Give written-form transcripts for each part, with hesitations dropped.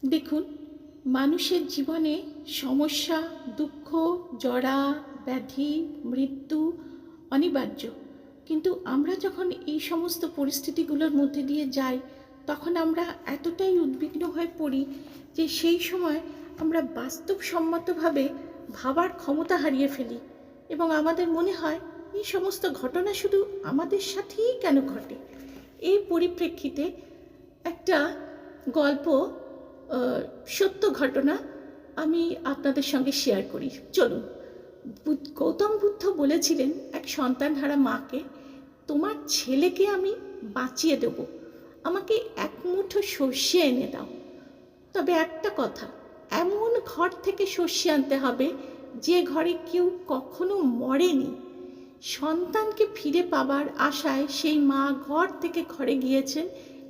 দেখুন, মানুষের জীবনে সমস্যা, দুঃখ, জরা, ব্যাধি, মৃত্যু অনিবার্য। কিন্তু আমরা যখন এই সমস্ত পরিস্থিতিগুলোর মধ্যে দিয়ে যাই, তখন আমরা এতটাই উদ্বিগ্ন হয়ে পড়ি যে সেই সময় আমরা বাস্তবসম্মতভাবে ভাবার ক্ষমতা হারিয়ে ফেলি এবং আমাদের মনে হয় এই সমস্ত ঘটনা শুধু আমাদের সাথেই কেন ঘটে। এই পরিপ্রেক্ষিতে একটা গল্প, সত্য ঘটনা আমি আপনাদের সঙ্গে শেয়ার করি। চলুন। গৌতম বুদ্ধ বলেছিলেন এক সন্তানহারা মাকে, তোমার ছেলেকে আমি বাঁচিয়ে দেব, আমাকে এক মুঠো সর্ষে এনে দাও। তবে একটা কথা, এমন ঘর থেকে সর্ষে আনতে হবে যে ঘরে কেউ কখনো মরেনি। সন্তানকে ফিরে পাবার আশায় সেই মা ঘর থেকে ঘরে গিয়েছেন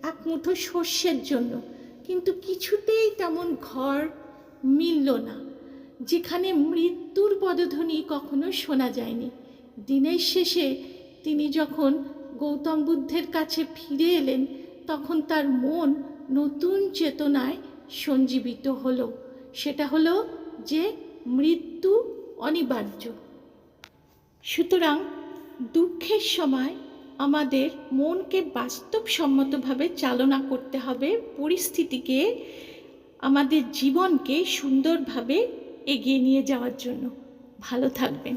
এক মুঠো সর্ষের জন্য, কিন্তু কিছুতেই তেমন ঘর মিলল না যেখানে মৃত্যুর পদধ্বনি কখনো শোনা যায়নি। দিনের শেষে তিনি যখন গৌতম বুদ্ধের কাছে ফিরে এলেন, তখন তার মন নতুন চেতনায় সঞ্জীবিত হলো। সেটা হলো যে মৃত্যু অনিবার্য। সুতরাং দুঃখের সময় আমাদের মনকে বাস্তবসম্মতভাবে চালনা করতে হবে, পরিস্থিতিকে, আমাদের জীবনকে সুন্দরভাবে এগিয়ে নিয়ে যাওয়ার জন্য। ভালো থাকবেন।